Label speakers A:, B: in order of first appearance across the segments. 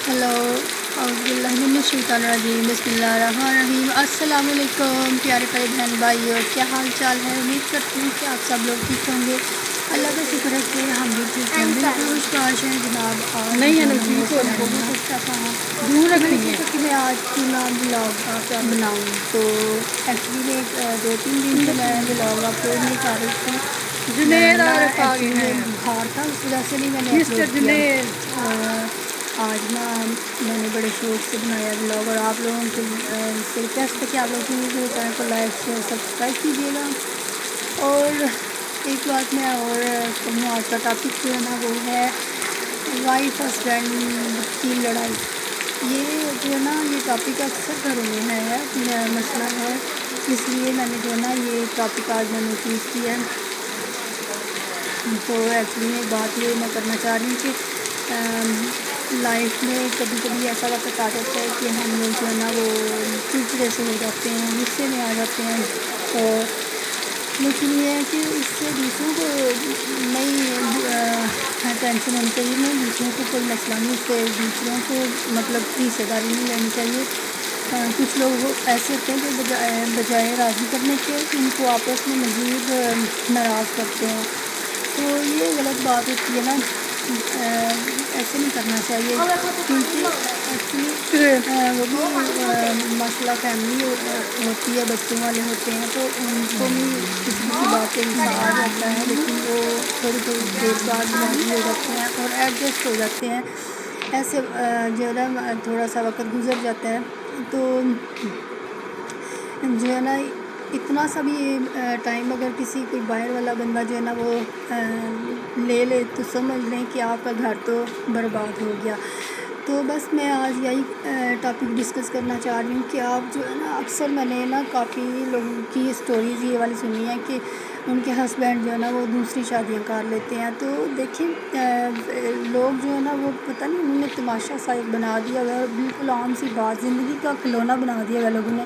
A: Hello, اعوذ باللہ من الشیطان الرجیم، بسم اللہ الرحمن الرحیم۔ السلام علیکم پیارے پیارے بہن بھائیو، کیا حال چال ہے؟ امید کرتی ہوں کہ آپ سب لوگ ٹھیک ہوں گے۔ اللہ کا شکر ہے کہ ہم بھی ٹھیک ہیں، بالکل خوشخواش ہیں جناب۔ آج
B: نہیں ہے
A: بہت
B: نزدیک اور
A: اچھا تھا
B: دور رکھنی ہے
A: کہ میں آج کی میں بلاگ بناؤں، تو ایکچولی میں 2-3 دن سے میں بلاگ اپلوڈ نہیں کر رہی تھی۔
B: جنید
A: میں
B: عارف آ
A: ایکچولی
B: گئے
A: میں
B: ہیں،
A: بخار تھا، اس وجہ سے نہیں میں نے
B: مسٹر
A: اپلوڈ کیا۔
B: جنید۔
A: آج میں نے بڑے شوق سے بنایا بلاگ، اور آپ لوگوں کے سے ریکویسٹ ہے کہ آپ لوگ پلیز میرے چینل کو لائک شیئر سبسکرائب کیجیے گا۔ اور ایک بات میں اور کہوں، آج کا ٹاپک جو ہے نا وہ ہے وائف ہسبینڈ کی لڑائی۔ یہ جو ہے نا یہ ٹاپک اکثر گھروں میں ہے، مسئلہ ہے، اس لیے میں نے جو ہے نا یہ ٹاپک آج میں نے چوز کیا ہے۔ تو ایکچولی میں بات یہ میں کرنا چاہ رہی ہوں کہ لائف میں کبھی کبھی ایسا وقت آ جاتا ہے کہ ہم لوگ جو ہے نا وہ چڑچڑے سے ہو جاتے ہیں، غصے میں آ جاتے ہیں، تو لیکن یہ ہے کہ اس سے دوسروں کو نئی ٹینشن ہونی چاہیے، نہیں دوسروں کو کوئی مسئلہ نہیں، اس سے دوسروں کو مطلب کی حصہ داری نہیں لینی چاہیے۔ کچھ لوگ ایسے ہوتے ہیں جو بجائے راضی کرنے کے ان کو آپس میں مزید ناراض کرتے ہیں، تو یہ غلط بات ہوتی ہے نا، ایسے نہیں کرنا چاہیے، کیونکہ ایکچولی وہ بھی مسئلہ فیملی ہوتی ہے، بچوں والے ہوتے ہیں، تو ان کو بھی کسی بات پہ غصہ آ جاتا ہے، لیکن وہ تھوڑی تھوڑی دیر بعد راضی ہو جاتے ہیں اور ایڈجسٹ ہو جاتے ہیں۔ ایسے جو ہے نا تھوڑا سا وقت گزر جاتا ہے، تو جو ہے نا اتنا سا بھی ٹائم اگر کسی کوئی باہر والا بندہ جو ہے نا وہ لے لے تو سمجھ لیں کہ آپ کا گھر تو برباد ہو گیا۔ تو بس میں آج یہی ٹاپک ڈسکس کرنا چاہ رہی ہوں کہ آپ جو ہے نا اکثر میں نے نا کافی لوگوں کی اسٹوریز یہ والی سنی ہے کہ ان کے ہسبینڈ جو ہے نا وہ دوسری شادیاں کر لیتے ہیں، تو دیکھیں لوگ جو ہے نا وہ پتہ نہیں انہوں نے تماشا سا ایک بنا دیا ہوا ہے، بالکل عام سی بات، زندگی کا کھلونا بنا دیا ہوا لوگوں نے،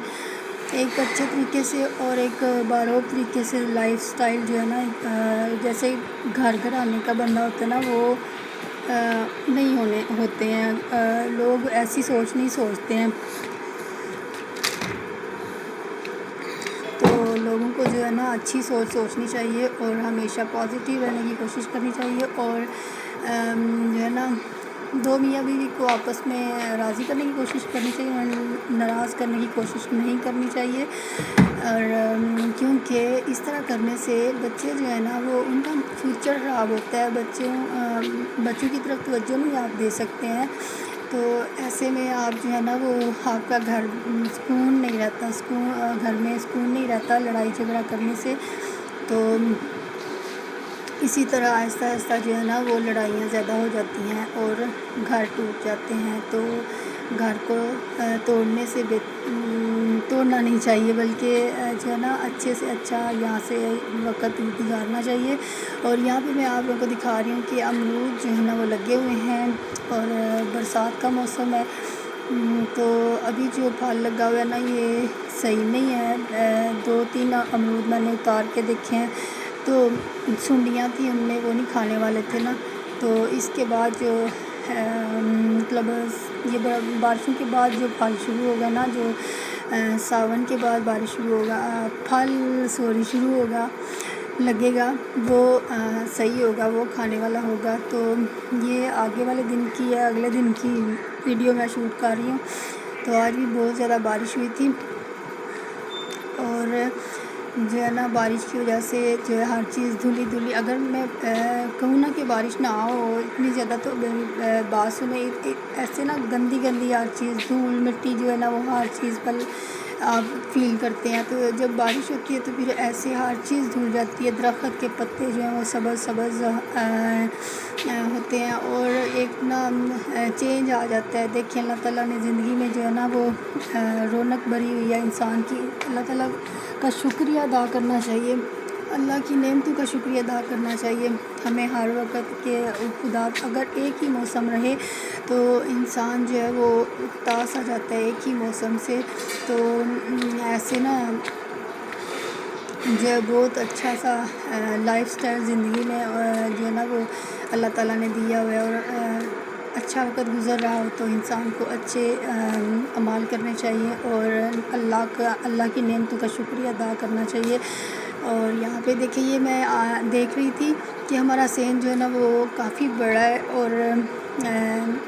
A: ایک اچھے طریقے سے اور ایک باروب طریقے سے لائف سٹائل جو ہے نا جیسے گھر گھرانے کا بندہ ہوتا ہے نا وہ نہیں ہوتے ہیں، لوگ ایسی سوچ نہیں سوچتے ہیں، تو لوگوں کو جو ہے نا اچھی سوچ سوچنی چاہیے اور ہمیشہ پازیٹیو رہنے کی کوشش کرنی چاہیے، اور جو ہے نا دو میاں بیوی کو آپس میں راضی کرنے کی کوشش کرنی چاہیے، انہیں ناراض کرنے کی کوشش نہیں کرنی چاہیے، اور کیونکہ اس طرح کرنے سے بچے جو ہے نا وہ ان کا فیوچر خراب ہوتا ہے، بچوں کی طرف توجہ نہیں آپ دے سکتے ہیں، تو ایسے میں آپ جو ہے نا وہ آپ کا گھر سکون نہیں رہتا، گھر میں سکون نہیں رہتا لڑائی جھگڑا کرنے سے، تو اسی طرح آہستہ آہستہ جو ہے نا وہ لڑائیاں زیادہ ہو جاتی ہیں اور گھر ٹوٹ جاتے ہیں، تو گھر کو توڑنا نہیں چاہیے، بلکہ جو ہے نا اچھے سے اچھا یہاں سے وقت گزارنا چاہیے۔ اور یہاں پہ میں آپ لوگوں کو دکھا رہی ہوں کہ امرود جو ہے نا وہ لگے ہوئے ہیں اور برسات کا موسم ہے، تو ابھی جو پھل لگا ہوا ہے نا یہ صحیح نہیں ہے، 2-3 امرود میں نے اتار کے دیکھے ہیں، تو سنڈیاں تھیں ان میں، وہ نہیں کھانے والے تھے نا، تو اس کے بعد جو مطلب یہ بارشوں کے بعد جو پھل شروع ہوگا نا، جو ساون کے بعد بارش شروع ہوگا، شروع ہوگا لگے گا، وہ صحیح ہوگا، وہ کھانے والا ہوگا، تو یہ آگے والے دن کی ہے، اگلے دن کی ویڈیو میں شوٹ کر رہی ہوں، تو آج بھی بہت زیادہ بارش ہوئی تھی، اور جو ہے نا بارش کی وجہ سے جو ہے ہر چیز دھلی، اگر میں کہوں نا کہ بارش نہ ہو اتنی زیادہ تو بات سنیں، ایسے نا گندی ہر چیز، دھول مٹی جو ہے نا وہ ہر چیز پر آپ فیل کرتے ہیں، تو جب بارش ہوتی ہے تو پھر ایسے ہر چیز دھل جاتی ہے، درخت کے پتے جو ہیں وہ سبز ہوتے ہیں، اور ایک نا چینج آ جاتا ہے۔ دیکھیں اللہ تعالیٰ نے زندگی میں جو ہے نا وہ رونق بھری ہوئی ہے انسان کی، اللہ تعالیٰ کا شکریہ ادا کرنا چاہیے، اللہ کی نعمتوں کا شکریہ ادا کرنا چاہیے ہمیں ہر وقت کے خدا، اگر ایک ہی موسم رہے تو انسان جو ہے وہ اکتاس آ جاتا ہے ایک ہی موسم سے، تو ایسے نا جو ہے بہت اچھا سا لائف سٹائل زندگی میں جو ہے نا وہ اللہ تعالیٰ نے دیا ہوا ہے، اور اچھا وقت گزر رہا ہو تو انسان کو اچھے اعمال کرنے چاہیے اور اللہ کی نعمتوں کا شکریہ ادا کرنا چاہیے۔ اور یہاں پہ دیکھیں یہ میں دیکھ رہی تھی کہ ہمارا سین جو ہے نا وہ کافی بڑا ہے، اور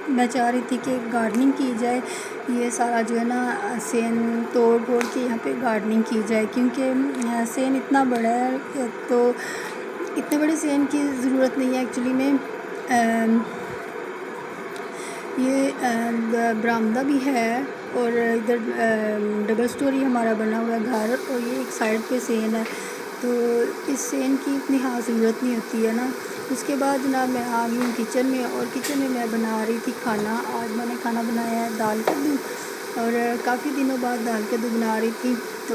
A: میں چاہ رہی تھی کہ گارڈننگ کی جائے، یہ سارا جو ہے نا سین توڑ کے یہاں پہ گارڈننگ کی جائے، کیونکہ سین اتنا بڑا ہے تو اتنے بڑے سین کی ضرورت نہیں ہے ایکچولی میں۔ یہ برآمدہ بھی ہے اور ادھر ڈبل سٹوری ہمارا بنا ہوا ہے گھر، اور یہ ایک سائڈ پہ سین ہے، تو اس سین کی اتنی خاص ضرورت نہیں ہوتی ہے نا۔ اس کے بعد جناب میں آ گئی ہوں کچن میں، اور کچن میں بنا رہی تھی کھانا۔ آج میں نے کھانا بنایا ہے دال کدو، اور کافی دنوں بعد دال کدو بنا رہی تھی، تو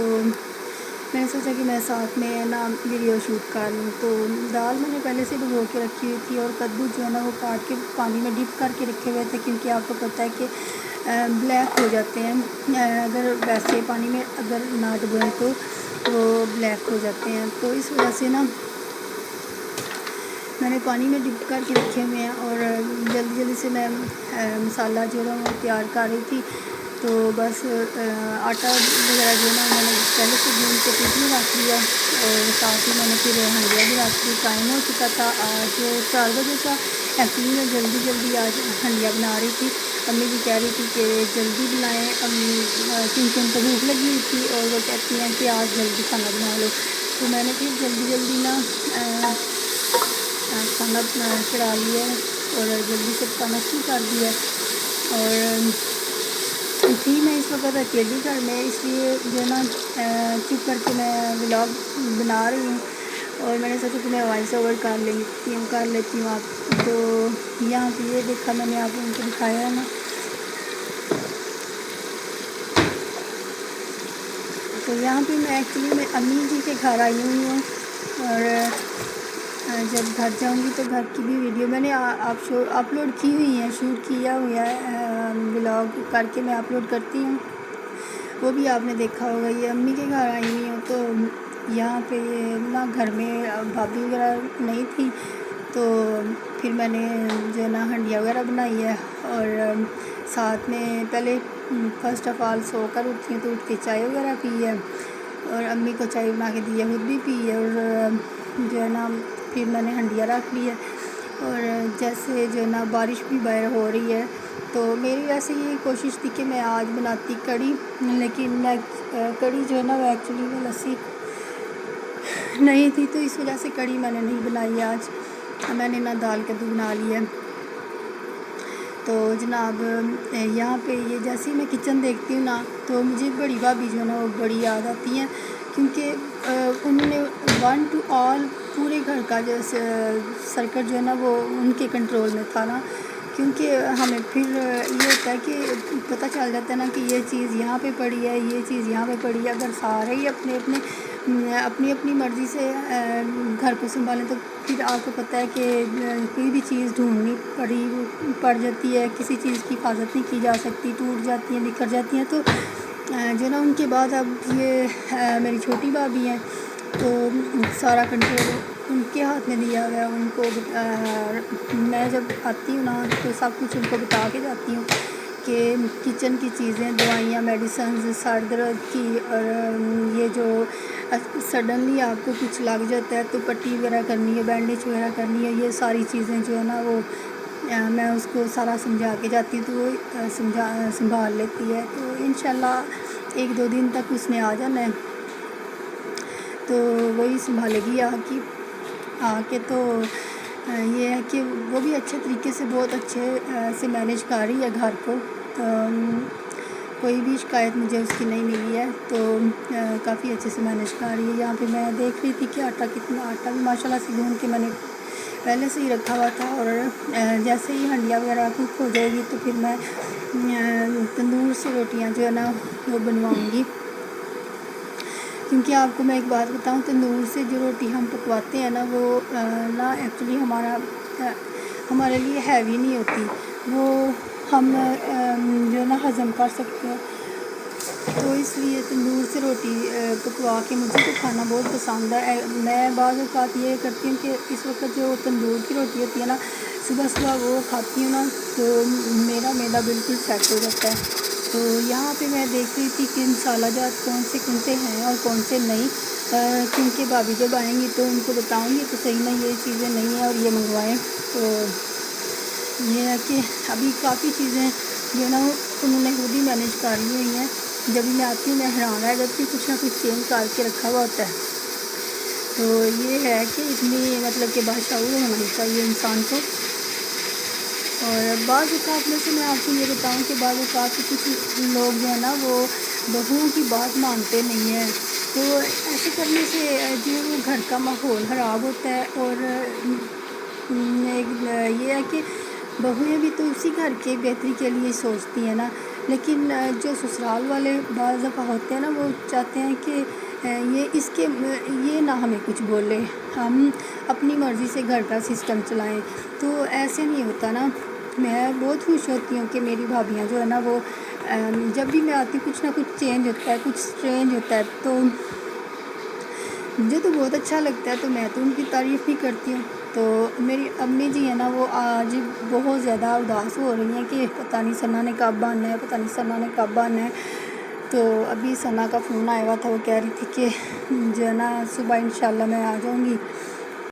A: میں نے سوچا کہ میں ساتھ میں نا ویڈیو شوٹ کر لوں۔ تو دال میں نے پہلے سے بھگو کے رکھی ہوئی تھی، اور کدو جو ہے نا وہ کاٹ کے پانی میں ڈپ کر کے رکھے ہوئے تھے، کیونکہ آپ کو پتہ ہے کہ بلیک ہو جاتے ہیں اگر ویسے پانی میں اگر نہ ڈبوئیں تو وہ بلیک ہو جاتے ہیں، تو اس وجہ سے نا میں نے پانی میں ڈپ کر کے رکھے ہوئے ہیں، اور جلدی سے میں مسالہ جو ہے وہ تیار کر رہی تھی۔ تو بس آٹا وغیرہ جو ہے نا میں نے پہلے سے گھون کے فریج میں رکھ دیا، اور ساتھ ہی میں نے پھر ہنڈیا بھی رکھ دی۔ ٹائم ہو چکا تھا آج 4 بجے کا، ایکچولی میں جلدی آج ہنڈیا بنا رہی تھی۔ امی بھی کہہ رہی تھی کہ جلدی بنائیں، کیونکہ ان کو بھوک لگی ہوئی تھی، اور وہ کہتی ہیں کہ آج جلدی کھانا بنا لو، تو میں نے پھر جلدی نا کھانا چڑھا لیا ہے، اور جلدی سے پکانا شروع کر دیا، اور تھی میں اس وقت اکیلی گھر میں، اس لیے جو ہے نا چپ کر کے میں ولاگ بنا رہی ہوں، اور میں نے سوچا کہ میں وائس اوور کر لیتی ہوں آپ تو یہاں پہ یہ دیکھا میں نے آپ ان کو دکھایا ہے نا۔ تو یہاں پہ میں ایکچولی میں امی جی کے گھر آئی ہوئی ہوں، اور جب گھر جاؤں گی تو گھر کی بھی ویڈیو میں نے اپلوڈ کی ہوئی ہیں، شوٹ کیا ہوا ہے، ولاگ کر کے میں اپلوڈ کرتی ہوں، وہ بھی آپ نے دیکھا ہوگا۔ یہ امی کے گھر آئی ہوئی ہوں، تو یہاں پہ نا گھر میں بھابھی وغیرہ نہیں تھی، تو پھر میں نے جو ہے نا ہنڈیا وغیرہ بنائی ہے، اور ساتھ میں پہلے فرسٹ آف آل سو کر اٹھتی ہوں تو اٹھ کے چائے وغیرہ پی ہے، اور امی کو چائے بنا کے دی ہے، خود بھی پی ہے، اور جو ہے نا پھر میں نے ہنڈیا رکھ لی ہے، اور جیسے جو ہے نا بارش بھی باہر ہو رہی ہے، تو میری ویسے یہ کوشش تھی کہ میں آج بناتی کڑی، لیکن میں کڑی جو ہے نا وہ ایکچولی میں لسی نہیں تھی، تو اس وجہ سے کڑی میں نے نہیں بنائی آج، میں نے نا دال کدو بنا لی ہے۔ تو جناب یہاں پہ یہ جیسے ہی میں کچن دیکھتی ہوں نا تو مجھے بڑی بھابھی جو ہے نا وہ بڑی یاد آتی ہیں، کیونکہ انہوں نے 1 to all پورے گھر کا جو سرکٹ جو ہے نا وہ ان کے کنٹرول میں تھا نا، کیونکہ ہمیں پھر یہ ہوتا ہے کہ پتہ چل جاتا ہے نا کہ یہ چیز یہاں پہ پڑی ہے، یہ چیز یہاں پہ پڑی ہے، اگر سارے ہی اپنی مرضی سے گھر کو سنبھالیں تو پھر آپ کو پتہ ہے کہ کوئی بھی چیز ڈھونڈنی پڑ جاتی ہے، کسی چیز کی حفاظت نہیں کی جا سکتی، ٹوٹ جاتی ہیں، بکھر جاتی ہیں، تو جو نا ان کے بعد اب یہ میری چھوٹی بھابھی ہیں، تو سارا کنٹرول ان کے ہاتھ میں دیا ہوا ہے ان کو۔ میں جب آتی ہوں نا تو سب کچھ ان کو بتا کے جاتی ہوں کہ کچن کی چیزیں، دوائیاں، میڈیسنز، سر درد کی، اور یہ جو سڈنلی آپ کو کچھ لگ جاتا ہے تو پٹی وغیرہ کرنی ہے، بینڈیج وغیرہ کرنی ہے، یہ ساری چیزیں جو ہے نا وہ میں اس کو سارا سمجھا کے جاتی ہوں، تو وہ سنبھال لیتی ہے، تو انشاءاللہ 1-2 دن تک اس نے آ جانا ہے، تو وہی سنبھالے گی آ کے تو یہ ہے کہ وہ بھی اچھے طریقے سے بہت اچھے سے مینیج کر رہی ہے گھر کو، تو کوئی بھی شکایت مجھے اس کی نہیں ملی ہے، تو کافی اچھے سے مینیج کر رہی ہے۔ یہاں پہ میں دیکھ رہی تھی کہ آٹا بھی ماشاءاللہ سے گھون کے میں نے پہلے سے ہی رکھا ہوا تھا، اور جیسے ہی ہنڈیا وغیرہ کوک ہو جائے گی تو پھر میں تندور سے روٹیاں جو ہے نا وہ بنواؤں گی، کیونکہ آپ کو میں ایک بات بتاؤں، تندور سے جو روٹی ہم پکواتے ہیں نا وہ نا ایکچولی ہمارے لیے ہیوی نہیں ہوتی، وہ ہم جو ہے نا ہضم کر سکتے ہیں، تو اس لیے تندور سے روٹی پکوا کے مجھے تو کھانا بہت پسند ہے. میں بعض اوقات یہ کرتی ہوں کہ اس وقت جو تندور کی روٹی ہوتی ہے نا صبح صبح وہ کھاتی ہوں نا تو میرا معدہ بالکل سیٹ ہو جاتا ہے. تو یہاں پہ میں دیکھ رہی تھی کہ مسالہ جات کون سے ہیں اور کون سے نہیں، کیونکہ بھابھی جب آئیں گی تو ان کو بتاؤں گی تو صحیح نہیں یہ چیزیں نہیں ہیں اور یہ منگوائیں. تو یہ ہے کہ ابھی کافی چیزیں جو ہے نا انہوں نے خود ہی مینیج کر لی ہوئی ہیں. جب بھی میں آتی ہوں میں حیران رہ جاتی ہوں، کچھ نہ کچھ چینج کر کے رکھا ہوا ہوتا ہے. تو یہ ہے کہ اتنی مطلب کہ باشعور ہونا چاہیے انسان کو. اور بعض اوقات میں سے میں آپ کو یہ بتاؤں کہ بعض اوقات کچھ لوگ جو ہے نا وہ بہوؤں کی بات مانتے نہیں ہیں. تو ایسے کرنے سے جو وہ گھر کا ماحول خراب ہوتا ہے. اور یہ ہے کہ بہویں بھی تو اسی گھر کے بہتری کے لیے سوچتی ہیں نا، لیکن جو سسرال والے بعض دفعہ ہوتے ہیں نا وہ چاہتے ہیں کہ یہ نہ ہمیں کچھ بولے، ہم اپنی مرضی سے گھر کا سسٹم چلائیں. تو ایسے نہیں ہوتا نا. میں بہت خوش ہوتی ہوں کہ میری بھابیاں جو ہے نا وہ جب بھی میں آتی ہوں کچھ نہ کچھ چینج ہوتا ہے، کچھ اسٹرینج ہوتا ہے. تو مجھے تو بہت اچھا لگتا ہے. تو میں تو ان کی تعریف بھی کرتی ہوں. تو میری امی جی ہیں نا وہ آج بہت زیادہ اداس ہو رہی ہیں کہ پتہ نہیں ثنا نے کب آنا ہے، پتہ نہیں ثنا نے کب آنا ہے. تو ابھی ثنا کا فون آیا ہوا تھا، وہ کہہ رہی تھی کہ جو ہے نا صبح انشاءاللہ میں آ جاؤں گی.